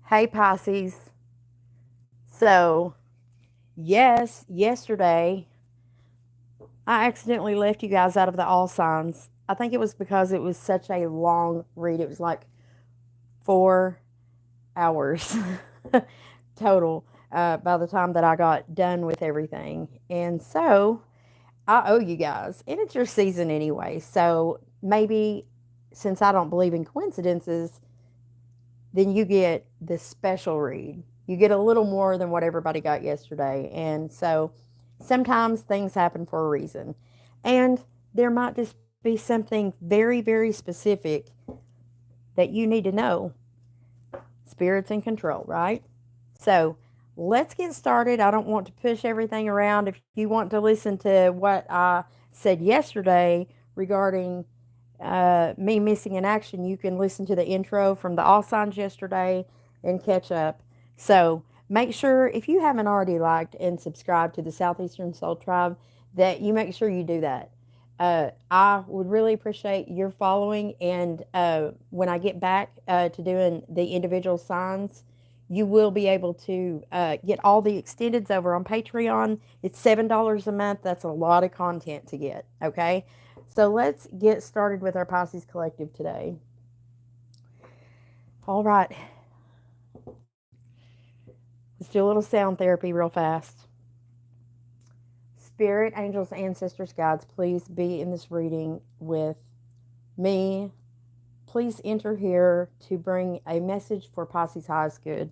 Hey Pisces. So, yes, yesterday I accidentally left you guys out of the all signs. I think it was because it was such a long read. It was like 4 hours total by the time that I got done with everything. And so, I owe you guys. And it's your season anyway. So, maybe since I don't believe in coincidences, then you get this special read. You get a little more than what everybody got yesterday. And so sometimes things happen for a reason. And there might just be something very, very specific that you need to know. Spirits in control, right? So let's get started. I don't want to push everything around. If you want to listen to what I said yesterday regarding me missing in action, you can listen to the intro from the All Signs yesterday and catch up. So make sure, if you haven't already liked and subscribed to the Southeastern Soul Tribe, that you make sure you do that. I would really appreciate your following. And when I get back to doing the individual signs, you will be able to get all the extendeds over on Patreon. It's $7 a month. That's a lot of content to get. Okay. So let's get started with our Pisces Collective today. All right. Let's do a little sound therapy real fast. Spirit, angels, ancestors, guides, please be in this reading with me. Please enter here to bring a message for Pisces highest good.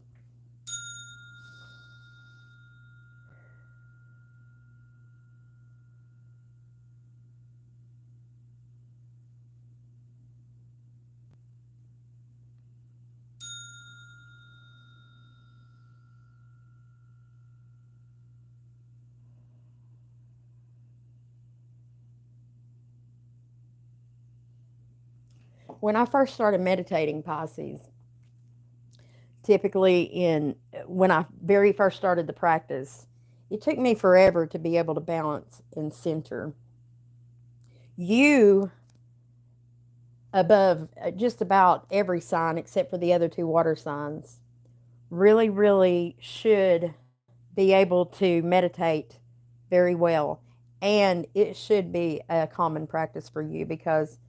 When I first started meditating, Pisces, typically in when I very first started the practice, it took me forever to be able to balance and center. You above just about every sign except for the other two water signs really, really should be able to meditate very well. And it should be a common practice for you because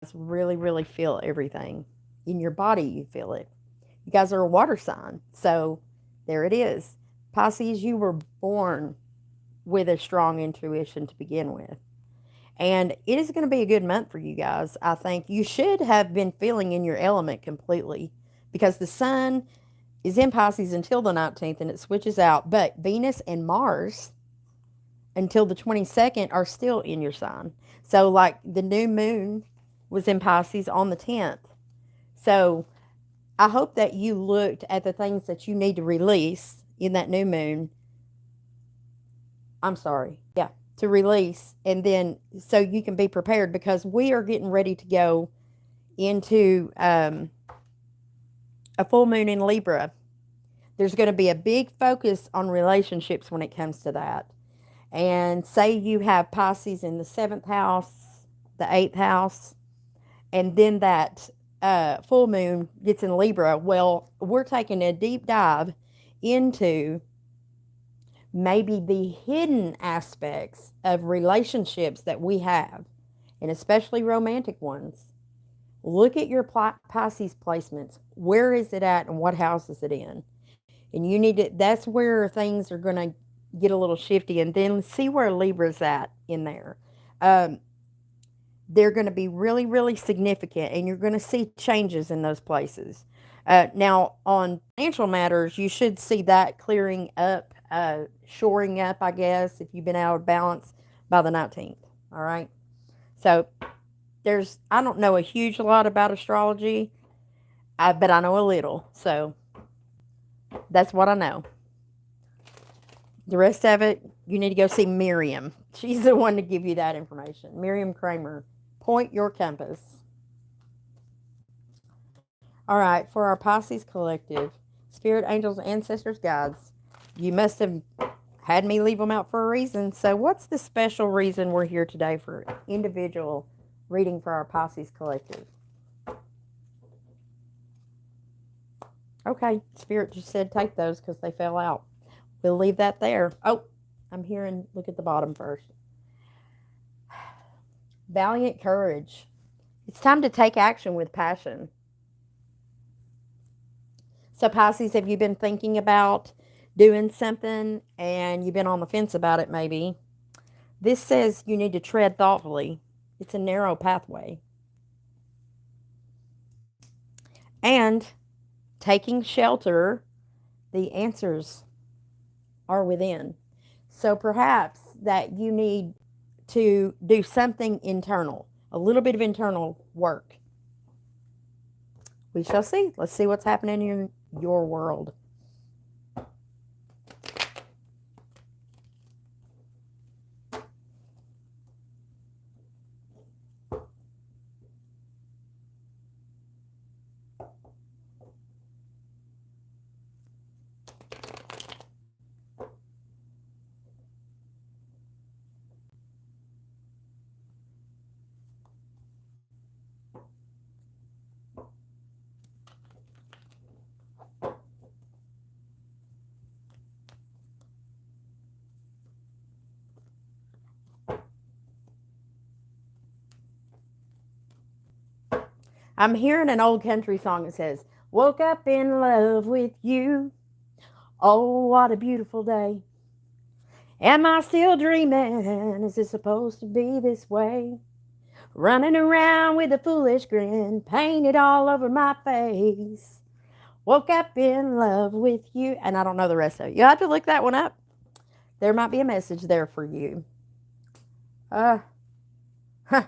you really, really feel everything. In your body, you feel it. You guys are a water sign. So there it is. Pisces, you were born with a strong intuition to begin with. And it is going to be a good month for you guys. I think you should have been feeling in your element completely because the sun is in Pisces until the 19th and it switches out. But Venus and Mars until the 22nd are still in your sign. So, like the new moon was in Pisces on the 10th. So, I hope that you looked at the things that you need to release in that new moon. I'm sorry. Yeah, to release. And then so you can be prepared because we are getting ready to go into a full moon in Libra. There's going to be a big focus on relationships when it comes to that. And say you have Pisces in the seventh house, the eighth house, and then that full moon gets in Libra. Well, we're taking a deep dive into maybe the hidden aspects of relationships that we have, and especially romantic ones. Look at your Pisces placements. Where is it at and what house is it in? And you need to, that's where things are going to get a little shifty. And then see where Libra's at in there. Um, they're going to be really, really significant, and you're going to see changes in those places. Now, on financial matters, you should see that clearing up, shoring up, I guess, if you've been out of balance by the 19th. All right. So, I don't know a huge lot about astrology, but I know a little. So, that's what I know. The rest of it, you need to go see Miriam. She's the one to give you that information. Miriam Kramer. Point your compass. All right, for our Pisces collective, spirit, angels, ancestors, guides, you must have had me leave them out for a reason. So, what's the special reason we're here today for individual reading for our Pisces collective? Okay, Spirit just said take those because they fell out. We'll leave that there. Oh, I'm hearing, look at the bottom first. Valiant courage. It's time to take action with passion. So, Pisces, have you been thinking about doing something and you've been on the fence about it maybe? This says you need to tread thoughtfully. It's a narrow pathway. And taking shelter, the answers are within. So perhaps that you need to do something internal, a little bit of internal work. We shall see. Let's see what's happening in your world. I'm hearing an old country song that says, woke up in love with you. Oh, what a beautiful day. Am I still dreaming? Is it supposed to be this way? Running around with a foolish grin painted all over my face. Woke up in love with you. And I don't know the rest of it. You have to look that one up. There might be a message there for you. Uh, huh.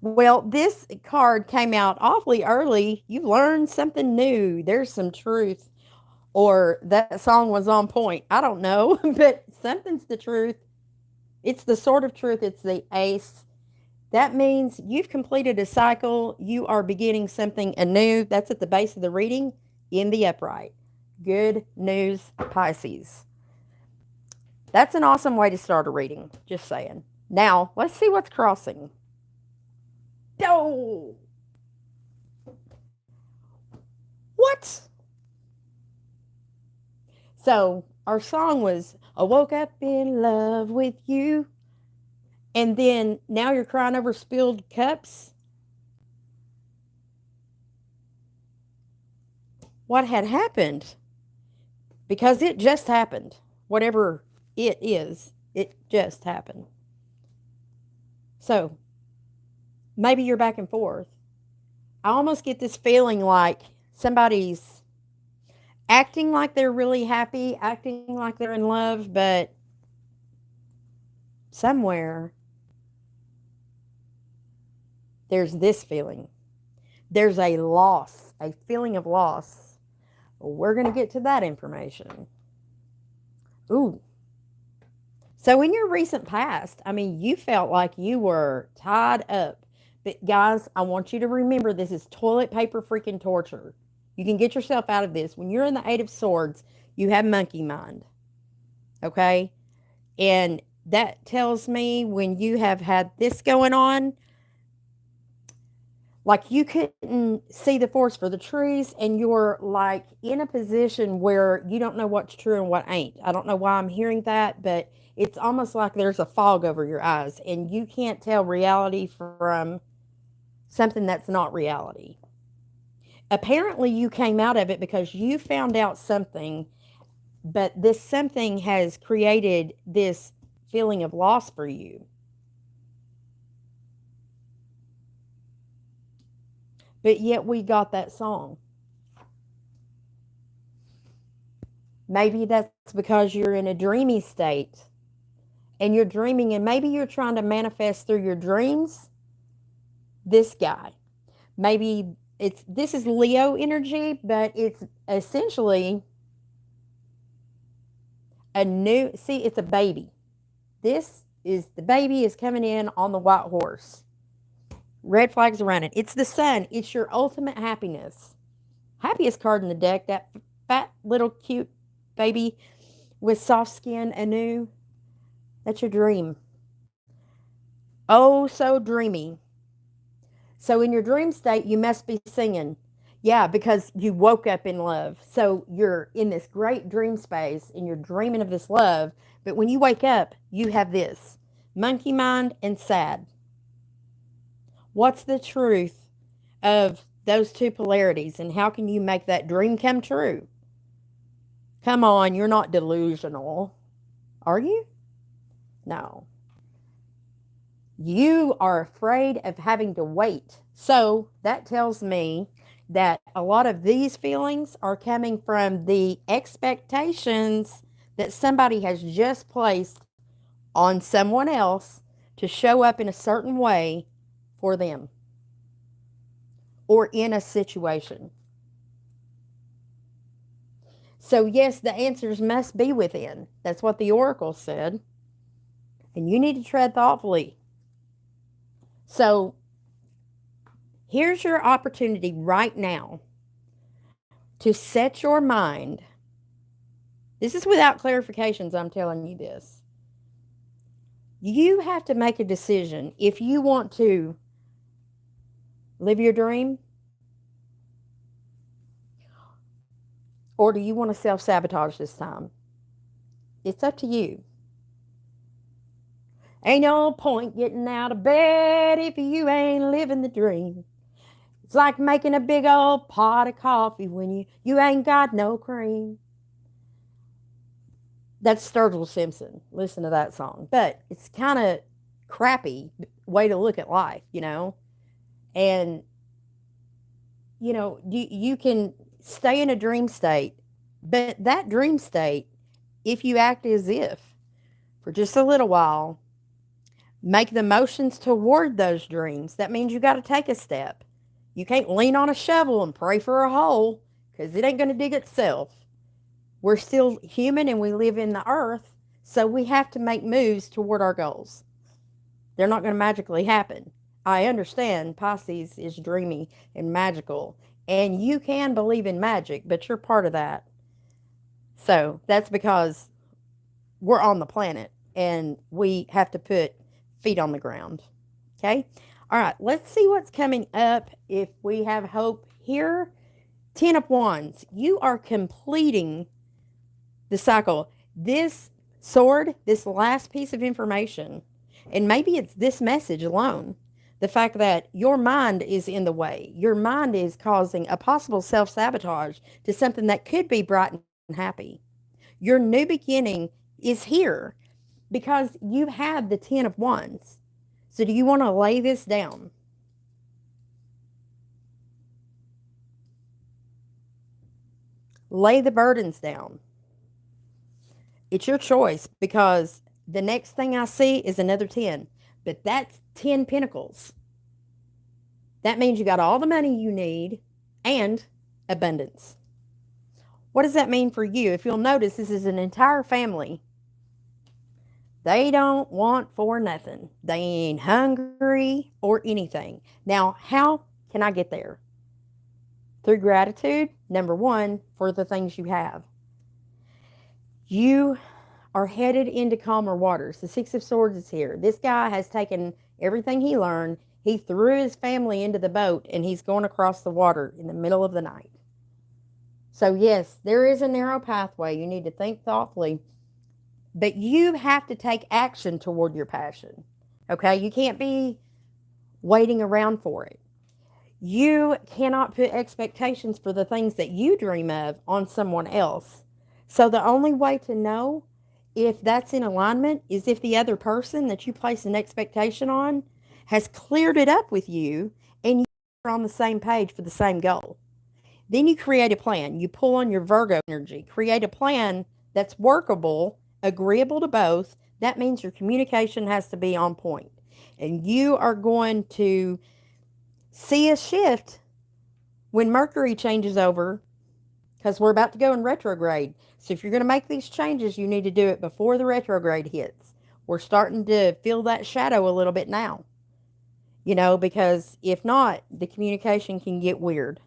Well, this card came out awfully early. You've learned something new. There's some truth. Or that song was on point. I don't know, but something's the truth. It's the sort of truth. It's the ace. That means you've completed a cycle. You are beginning something anew. That's at the base of the reading in the upright. Good news, Pisces. That's an awesome way to start a reading. Just saying. Now, let's see what's crossing. Oh! What? So, our song was, I woke up in love with you. And then now you're crying over spilled cups. What had happened? Because it just happened. Whatever it is, it just happened. So maybe you're back and forth. I almost get this feeling like somebody's acting like they're really happy, acting like they're in love, but somewhere there's this feeling. There's a loss, a feeling of loss. We're going to get to that information. Ooh. So in your recent past, I mean, you felt like you were tied up. But guys, I want you to remember this is toilet paper freaking torture. You can get yourself out of this. When you're in the Eight of Swords, you have monkey mind. Okay? And that tells me when you have had this going on, like you couldn't see the forest for the trees and you're like in a position where you don't know what's true and what ain't. I don't know why I'm hearing that, but it's almost like there's a fog over your eyes and you can't tell reality from something that's not reality. Apparently you came out of it because you found out something, but this something has created this feeling of loss for you. But yet we got that song. Maybe that's because you're in a dreamy state and you're dreaming, and maybe you're trying to manifest through your dreams this guy. Maybe it's this is Leo energy, but it's essentially a new, see, it's a baby. This is the baby is coming in on the white horse. Red flags around it. It's the sun. It's your ultimate happiness. Happiest card in the deck, that fat little cute baby with soft skin anew. That's your dream. Oh, so dreamy. So in your dream state, you must be singing. Yeah, because you woke up in love. So you're in this great dream space and you're dreaming of this love. But when you wake up, you have this monkey mind and sad. What's the truth of those two polarities and how can you make that dream come true? Come on, you're not delusional, are you? No. You are afraid of having to wait. So that tells me that a lot of these feelings are coming from the expectations that somebody has just placed on someone else to show up in a certain way for them or in a situation. So, yes, the answers must be within. That's what the oracle said. And you need to tread thoughtfully. So, here's your opportunity right now to set your mind. This is without clarifications, I'm telling you this. You have to make a decision if you want to live your dream or do you want to self sabotage this time? It's up to you. Ain't no point getting out of bed if you ain't living the dream. It's like making a big old pot of coffee when you ain't got no cream. That's Sturgill Simpson. Listen to that song. But it's kind of crappy way to look at life, you know? And, you can stay in a dream state, but that dream state, if you act as if for just a little while, make the motions toward those dreams, that means you got to take a step. You can't lean on a shovel and pray for a hole because it ain't going to dig itself. We're still human and we live in the earth, so we have to make moves toward our goals. They're not going to magically happen. I understand Pisces is dreamy and magical, and you can believe in magic, but you're part of that. So that's because we're on the planet and we have to put feet on the ground. Okay? All right, let's see what's coming up if we have hope here. 10 of Wands. You are completing the cycle. This sword, this last piece of information, and maybe it's this message alone, the fact that your mind is in the way. Your mind is causing a possible self sabotage to something that could be bright and happy. Your new beginning is here because you have the 10 of Wands. So, do you want to lay this down? Lay the burdens down. It's your choice because the next thing I see is another 10, but that's 10 pentacles. That means you got all the money you need and abundance. What does that mean for you? If you'll notice, this is an entire family. They don't want for nothing. They ain't hungry or anything. Now, how can I get there? Through gratitude, number one, for the things you have. You are headed into calmer waters. The Six of Swords is here. This guy has taken everything he learned. He threw his family into the boat and he's going across the water in the middle of the night. So, yes, there is a narrow pathway. You need to think thoughtfully, but you have to take action toward your passion. Okay? You can't be waiting around for it. You cannot put expectations for the things that you dream of on someone else. So the only way to know if that's in alignment is if the other person that you place an expectation on has cleared it up with you and you are on the same page for the same goal. Then you create a plan. You pull on your Virgo energy. Create a plan that's workable, agreeable to both. That means your communication has to be on point. And you are going to see a shift when Mercury changes over because we're about to go in retrograde. So if you're going to make these changes, you need to do it before the retrograde hits. We're starting to feel that shadow a little bit now, because if not, the communication can get weird.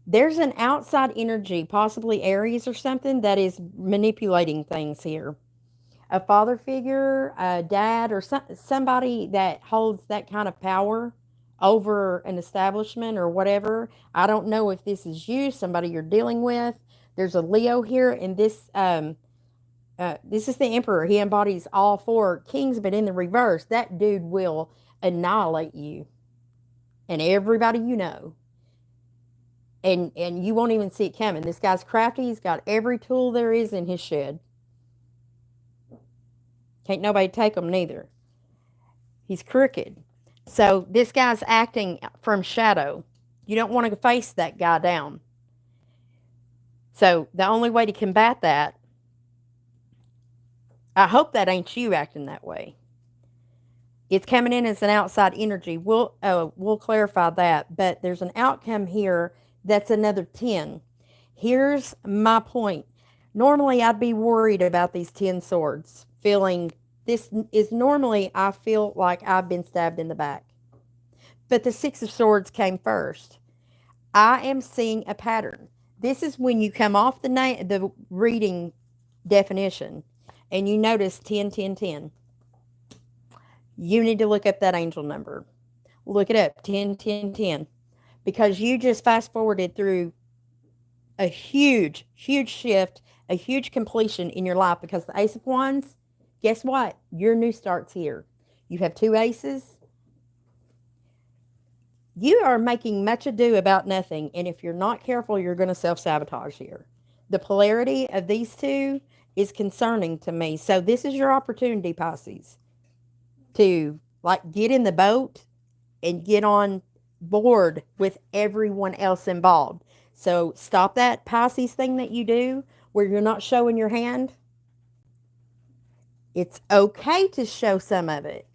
There's an outside energy, possibly Aries or something, that is manipulating things here. A father figure, a dad, or somebody that holds that kind of power over an establishment or whatever. I don't know if this is you, somebody you're dealing with. There's a Leo here, and this is the Emperor. He embodies all four kings, but in the reverse, that dude will annihilate you and everybody you know, and you won't even see it coming. This guy's crafty. He's got every tool there is in his shed. Can't nobody take him neither. He's crooked. So this guy's acting from shadow. You don't want to face that guy down. So the only way to combat that, I hope that ain't you acting that way. It's coming in as an outside energy. We'll clarify that, but there's an outcome here that's another 10. Here's my point. Normally, I'd be worried about these 10 swords, feeling this is normally I feel like I've been stabbed in the back. But the 6 of swords came first. I am seeing a pattern. This is when you come off the reading definition and you notice 10, 10, 10. You need to look up that angel number. Look it up, 10, 10, 10. Because you just fast forwarded through a huge, huge shift, a huge completion in your life because the Ace of Wands, guess what? Your new start's here. You have 2 aces. You are making much ado about nothing, and if you're not careful, you're going to self-sabotage here. The polarity of these two is concerning to me. So this is your opportunity, Pisces, to like get in the boat and get on board with everyone else involved. So stop that Pisces thing that you do where you're not showing your hand. It's okay to show some of it.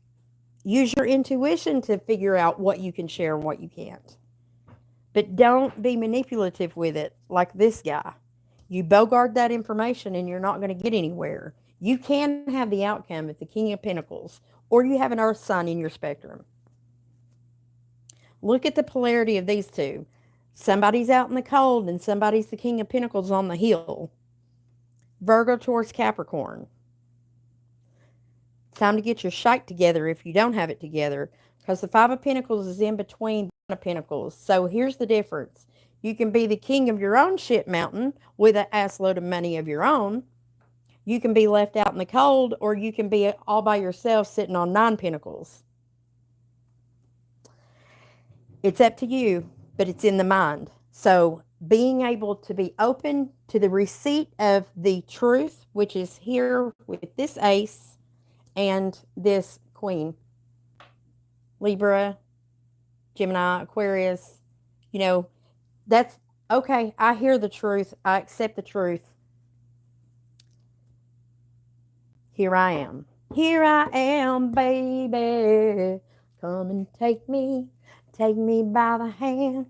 Use your intuition to figure out what you can share and what you can't. But don't be manipulative with it like this guy. You bogart that information and you're not going to get anywhere. You can have the outcome at the King of Pentacles, or you have an Earth sign in your spectrum. Look at the polarity of these two. Somebody's out in the cold and somebody's the King of Pentacles on the hill. Virgo towards Capricorn. Time to get your shite together if you don't have it together, because the 5 of Pentacles is in between the Pentacles. So here's the difference. You can be the king of your own shit mountain with an ass load of money of your own. You can be left out in the cold, or you can be all by yourself sitting on 9 Pentacles. It's up to you, but it's in the mind. So being able to be open to the receipt of the truth, which is here with this ace and this queen. Libra, Gemini, Aquarius, that's okay. I hear the truth. I accept the truth. Here I am. Here I am, baby. Come and take me by the hand.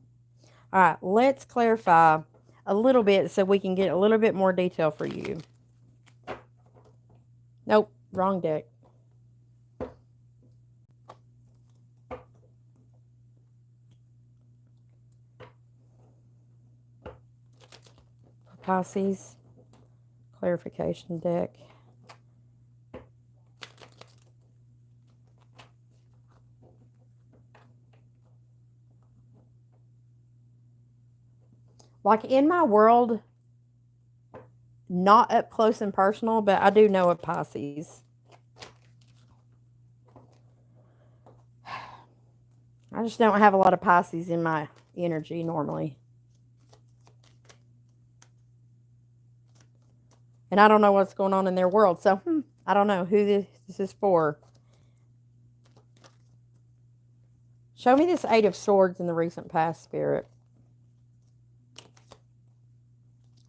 All right, let's clarify a little bit so we can get a little bit more detail for you. Nope, wrong deck. Pisces clarification deck. Like in my world, not up close and personal, but I do know a Pisces. I just don't have a lot of Pisces in my energy normally. And I don't know what's going on in their world. So, I don't know who this is for. Show me this 8 of Swords in the recent past, Spirit.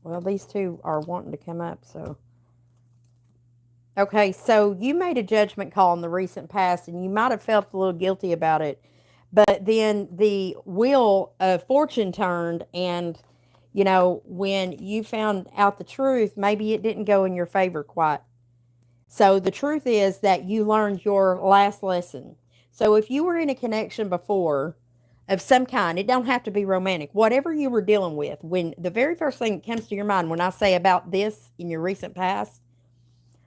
Well, these two are wanting to come up, so. Okay, so you made a judgment call in the recent past, and you might have felt a little guilty about it. But then the wheel of fortune turned, and when you found out the truth, maybe it didn't go in your favor quite. So the truth is that you learned your last lesson. So if you were in a connection before of some kind, it don't have to be romantic, whatever you were dealing with, when the very first thing that comes to your mind when I say about this in your recent past,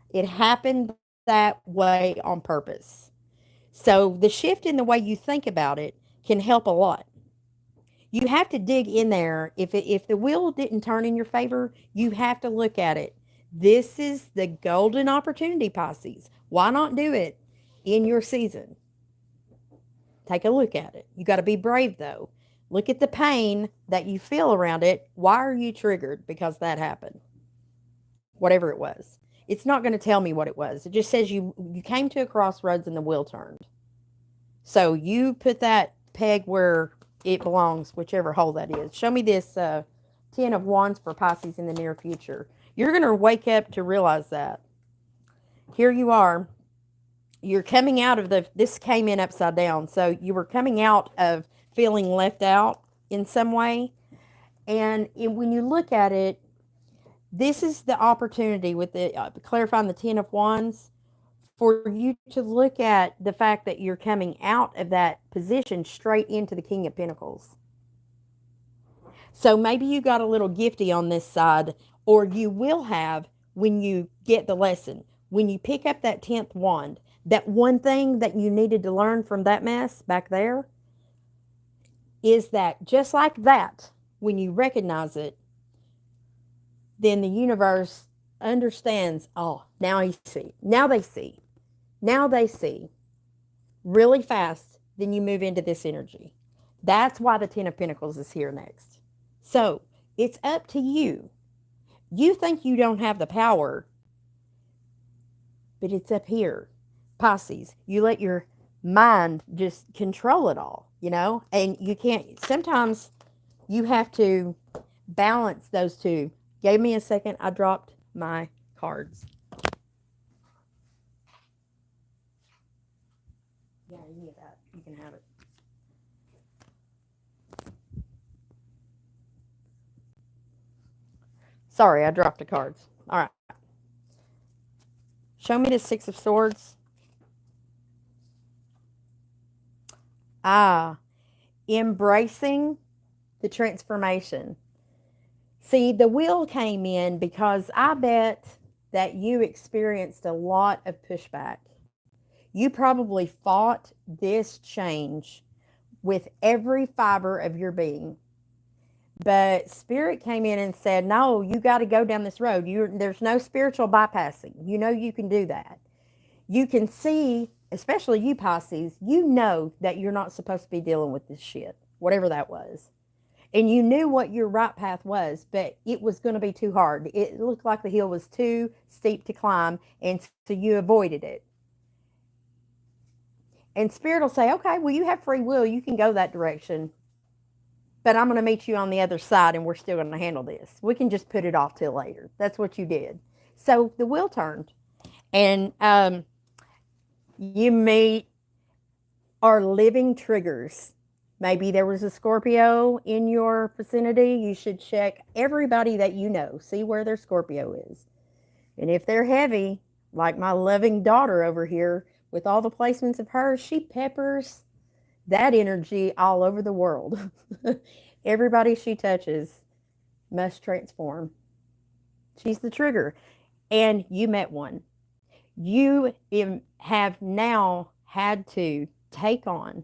it happened that way on purpose. So the shift in the way you think about it can help a lot. You have to dig in there. If the wheel didn't turn in your favor, you have to look at it. This is the golden opportunity, Pisces. Why not do it in your season? Take a look at it. You got to be brave though. Look at the pain that you feel around it. Why are you triggered? Because that happened. Whatever it was. It's not going to tell me what it was. It just says you came to a crossroads and the wheel turned. So you put that peg where it belongs, whichever hole that is. Show me this 10 of Wands for Pisces in the near future. You're going to wake up to realize that. Here you are. You're coming out of this came in upside down. So you were coming out of feeling left out in some way. And when you look at it, this is the opportunity with the clarifying the 10 of Wands for you to look at the fact that you're coming out of that position straight into the King of Pentacles. So maybe you got a little gifty on this side, or you will have when you get the lesson. When you pick up that 10th wand, that one thing that you needed to learn from that mess back there is that just like that, when you recognize it, then the universe understands, oh, now you see. Now they see. Now they see really fast. Then you move into this energy. That's why the 10 of Pentacles is here next. So it's up to you. You think you don't have the power, but it's up here. Pisces, you let your mind just control it all, and you can't. Sometimes you have to balance those two. Give me a second. I dropped my cards. Yeah, you need that. You can have it. Sorry, I dropped the cards. All right. Show me the Six of Swords. Embracing the transformation. See, the wheel came in because I bet that you experienced a lot of pushback. You probably fought this change with every fiber of your being. But Spirit came in and said, no, you got to go down this road. There's no spiritual bypassing. You know you can do that. You can see, especially you Pisces, you know that you're not supposed to be dealing with this shit, whatever that was. And you knew what your right path was, but it was going to be too hard. It looked like the hill was too steep to climb, and so you avoided it. And Spirit will say, okay, well, you have free will. You can go that direction. But I'm going to meet you on the other side, and we're still going to handle this. We can just put it off till later. That's what you did. So the wheel turned. And you meet our living triggers. Maybe there was a Scorpio in your vicinity. You should check everybody that you know. See where their Scorpio is. And if they're heavy, like my loving daughter over here, with all the placements of hers, she peppers that energy all over the world. Everybody she touches must transform. She's the trigger. And you met one. You have now had to take on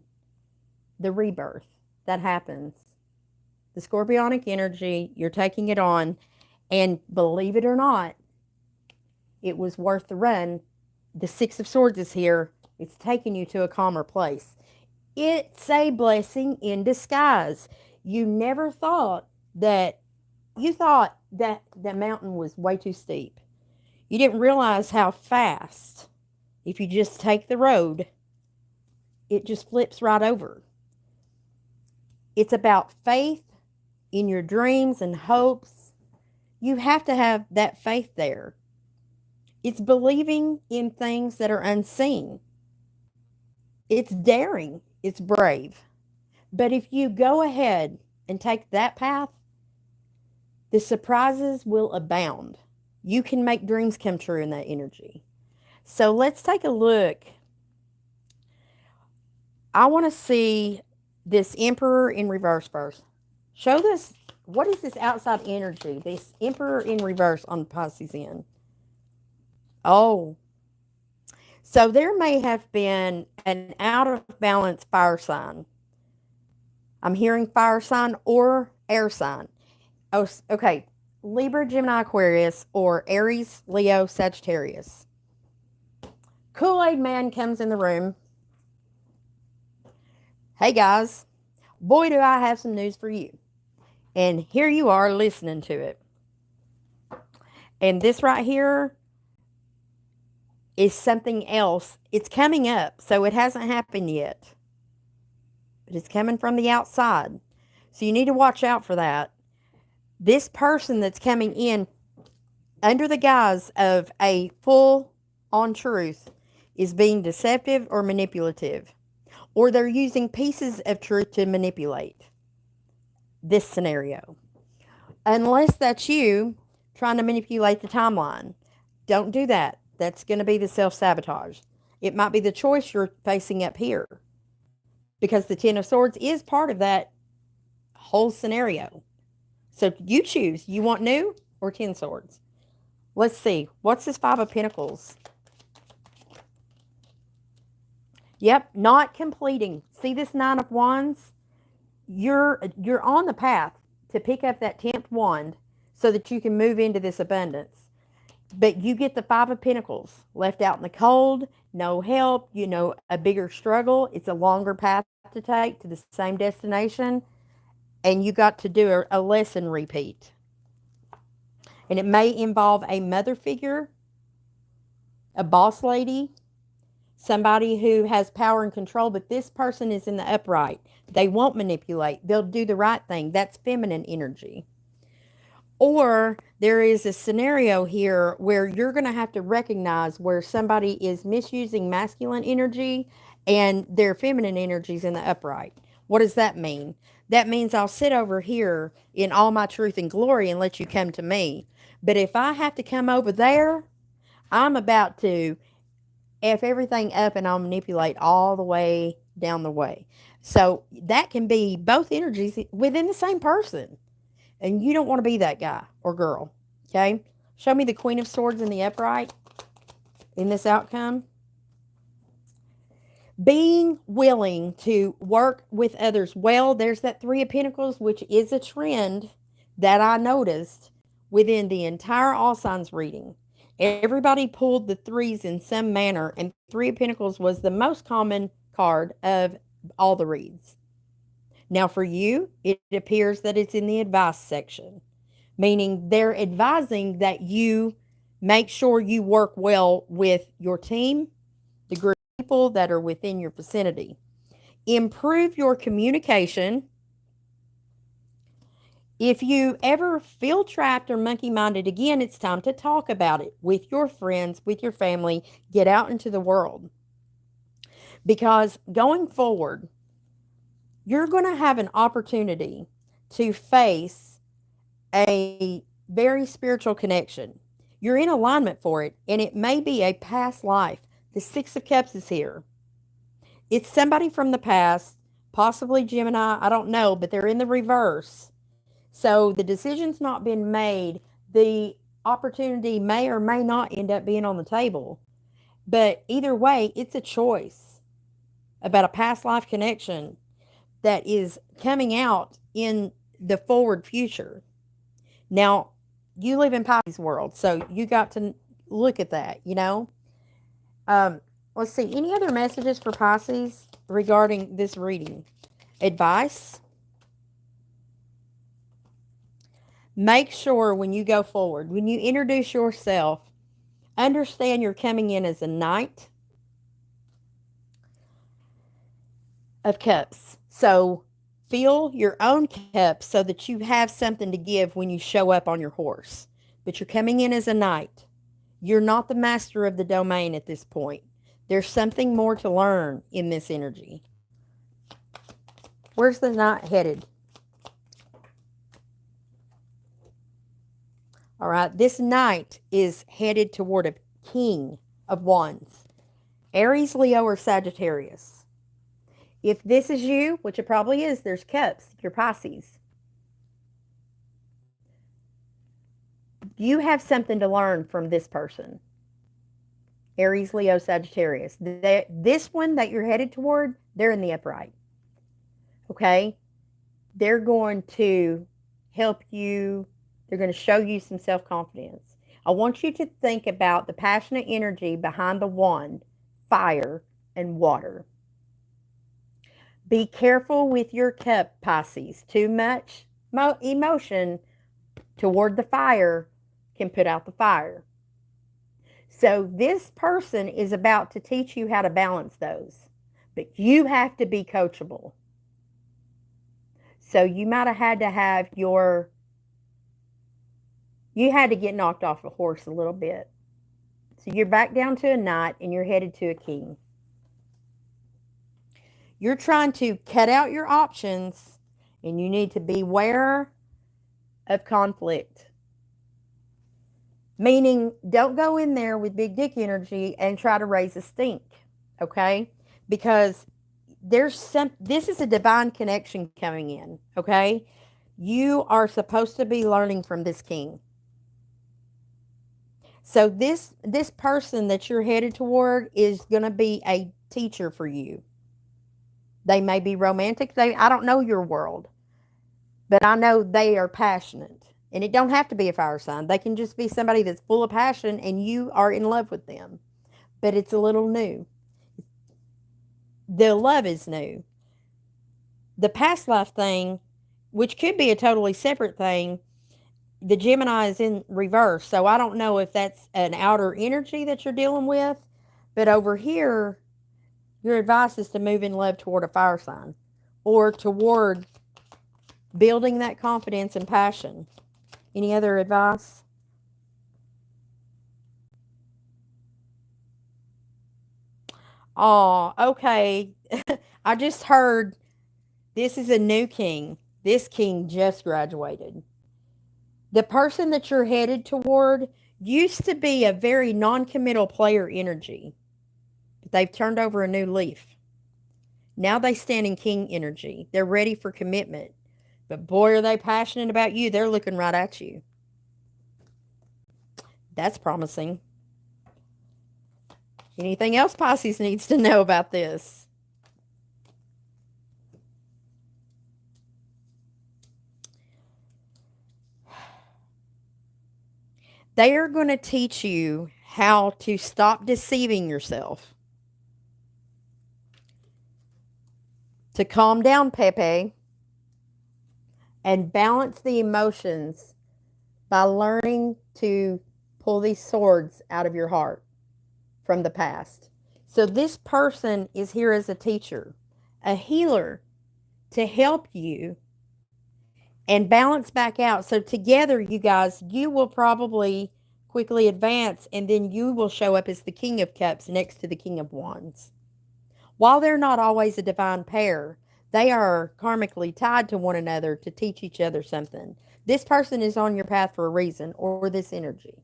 the rebirth that happens. The scorpionic energy, you're taking it on. And believe it or not, it was worth the run. The Six of Swords is here. It's taking you to a calmer place. It's a blessing in disguise. You never thought that, you thought that the mountain was way too steep. You didn't realize how fast, if you just take the road, it just flips right over. It's about faith in your dreams and hopes. You have to have that faith there. It's believing in things that are unseen. It's daring. It's brave. But if you go ahead and take that path, the surprises will abound. You can make dreams come true in that energy. So let's take a look. I want to see this Emperor in reverse first. Show this. What is this outside energy? This Emperor in reverse on Pisces end. Oh. So there may have been an out of balance fire sign I'm hearing fire sign or air sign. Oh, okay. Libra, Gemini, Aquarius, or Aries, Leo, Sagittarius. Kool-Aid Man comes in the room. Hey guys, boy, do I have some news for you. And here you are listening to it. And this right here is something else. It's coming up, so it hasn't happened yet. But it's coming from the outside. So you need to watch out for that. This person that's coming in under the guise of a full on truth is being deceptive or manipulative, or they're using pieces of truth to manipulate this scenario. Unless that's you trying to manipulate the timeline, don't do that. That's going to be the self sabotage. It might be the choice you're facing up here because the Ten of Swords is part of that whole scenario. So you choose. You want new or 10 swords? Let's see. What's this Five of Pentacles? Yep, not completing. See this Nine of Wands? You're on the path to pick up that 10th wand so that you can move into this abundance. But you get the Five of Pentacles left out in the cold, no help, a bigger struggle. It's a longer path to take to the same destination. And you got to do a lesson repeat. And it may involve a mother figure, a boss lady, somebody who has power and control, but this person is in the upright. They won't manipulate. They'll do the right thing. That's feminine energy. Or there is a scenario here where you're going to have to recognize where somebody is misusing masculine energy and their feminine energies in the upright. What does that mean? That means I'll sit over here in all my truth and glory and let you come to me. But if I have to come over there, I'm about to F everything up and I'll manipulate all the way down the way. So that can be both energies within the same person. And you don't want to be that guy or girl. Okay? Show me the Queen of Swords in the upright in this outcome. Being willing to work with others. Well, there's that Three of Pentacles, which is a trend that I noticed within the entire All Signs reading. Everybody pulled the threes in some manner, and Three of Pentacles was the most common card of all the reads. Now, for you, it appears that it's in the advice section, meaning they're advising that you make sure you work well with your team, the group of people that are within your vicinity. Improve your communication. If you ever feel trapped or monkey-minded, again, it's time to talk about it with your friends, with your family. Get out into the world. Because going forward, you're going to have an opportunity to face a very spiritual connection. You're in alignment for it, and it may be a past life. The Six of Cups is here. It's somebody from the past, possibly Gemini, I don't know, but they're in the reverse. So the decision's not been made. The opportunity may or may not end up being on the table. But either way, it's a choice about a past life connection that is coming out in the forward future. Now, you live in Pisces world, so you got to look at that, Let's see, any other messages for Pisces regarding this reading? Advice? Make sure when you go forward, when you introduce yourself, understand you're coming in as a Knight of Cups. So fill your own cup so that you have something to give when you show up on your horse. But you're coming in as a Knight. You're not the master of the domain at this point. There's something more to learn in this energy. Where's the Knight headed? All right, this Knight is headed toward a King of Wands. Aries, Leo, or Sagittarius. If this is you, which it probably is, there's cups, you're Pisces. You have something to learn from this person. Aries, Leo, Sagittarius. This one that you're headed toward, they're in the upright. Okay? They're going to help you, they're going to show you some self confidence. I want you to think about the passionate energy behind the wand, fire, and water. Be careful with your cup, Pisces. Too much emotion toward the fire can put out the fire. So, this person is about to teach you how to balance those, but you have to be coachable. So, you might have had to have you had to get knocked off a horse a little bit. So, you're back down to a knight and you're headed to a king. You're trying to cut out your options and you need to beware of conflict. Meaning, don't go in there with big dick energy and try to raise a stink, okay? Because this is a divine connection coming in, okay? You are supposed to be learning from this king. So this person that you're headed toward is going to be a teacher for you. They may be romantic. I don't know your world, but I know they are passionate. And it don't have to be a fire sign. They can just be somebody that's full of passion and you are in love with them. But it's a little new. The love is new. The past life thing, which could be a totally separate thing, the Gemini is in reverse. So I don't know if that's an outer energy that you're dealing with. But over here, your advice is to move in love toward a fire sign or toward building that confidence and passion. Any other advice? Oh, okay. I just heard this is a new king. This king just graduated. The person that you're headed toward used to be a very non-committal player energy, but they've turned over a new leaf. Now they stand in king energy. They're ready for commitment. But boy, are they passionate about you. They're looking right at you. That's promising. Anything else Pisces needs to know about this? They are going to teach you how to stop deceiving yourself, to calm down, Pepe, and balance the emotions by learning to pull these swords out of your heart from the past. So, this person is here as a teacher, a healer to help you and balance back out. So, together, you guys, you will probably quickly advance and then you will show up as the King of Cups next to the King of Wands. While they're not always a divine pair, they are karmically tied to one another to teach each other something. This person is on your path for a reason, or this energy.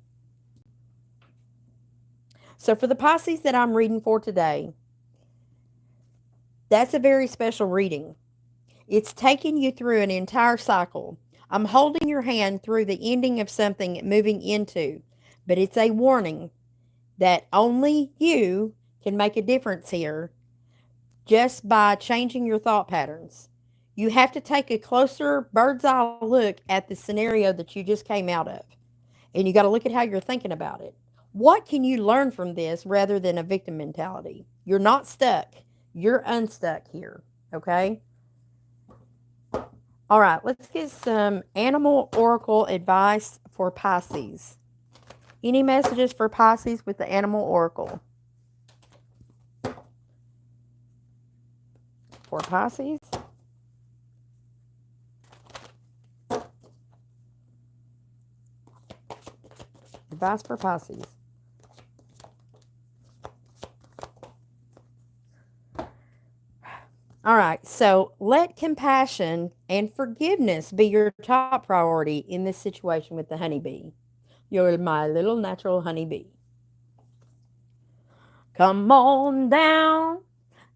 So, for the Pisces that I'm reading for today, that's a very special reading. It's taking you through an entire cycle. I'm holding your hand through the ending of something moving into, but it's a warning that only you can make a difference here just by changing your thought patterns. You have to take a closer bird's eye look at the scenario that you just came out of. And you got to look at how you're thinking about it. What can you learn from this rather than a victim mentality? You're not stuck. You're unstuck here. Okay? All right, let's get some animal oracle advice for Pisces. Any messages for Pisces with the animal oracle? For Pisces? Advice for Pisces. All right, so let compassion and forgiveness be your top priority in this situation with the honeybee. You're my little natural honeybee. Come on down,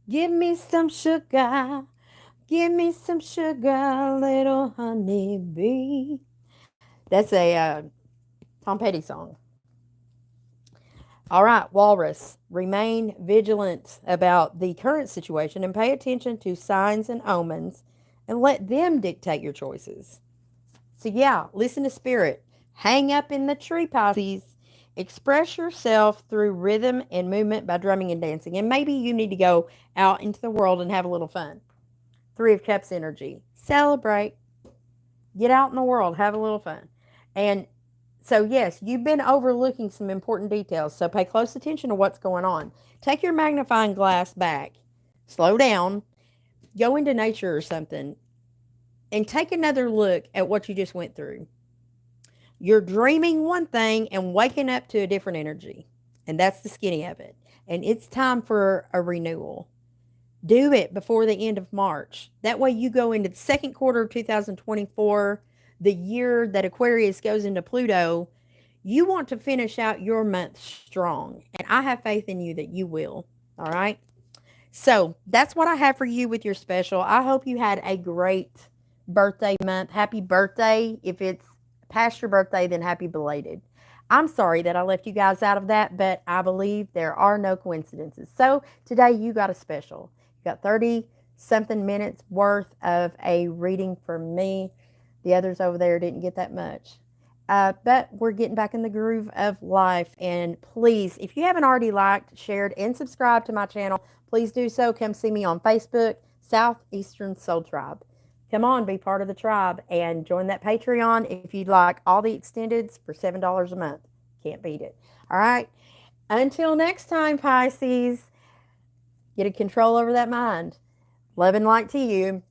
give me some sugar, give me some sugar, little honeybee. That's a Tom Petty song. All right, Walrus, remain vigilant about the current situation and pay attention to signs and omens and let them dictate your choices. So, yeah, listen to spirit. Hang up in the tree, Pisces. Express yourself through rhythm and movement by drumming and dancing. And maybe you need to go out into the world and have a little fun. Three of Cups energy. Celebrate. Get out in the world. Have a little fun. And so, yes, you've been overlooking some important details. So, pay close attention to what's going on. Take your magnifying glass back. Slow down. Go into nature or something. And take another look at what you just went through. You're dreaming one thing and waking up to a different energy. And that's the skinny of it. And it's time for a renewal. Do it before the end of March. That way you go into the second quarter of 2024, the year that Aquarius goes into Pluto. You want to finish out your month strong. And I have faith in you that you will. All right. So that's what I have for you with your special. I hope you had a great birthday month. Happy birthday. If it's past your birthday, then happy belated. I'm sorry that I left you guys out of that, but I believe there are no coincidences. So today you got a special. You got 30 something minutes worth of a reading from me. The others over there didn't get that much. But we're getting back in the groove of life. And please, if you haven't already liked, shared, and subscribed to my channel, please do so. Come see me on Facebook, Southeastern Soul Tribe. Come on, be part of the tribe and join that Patreon if you'd like all the extendeds for $7 a month. Can't beat it. All right. Until next time, Pisces, get a control over that mind. Love and light to you.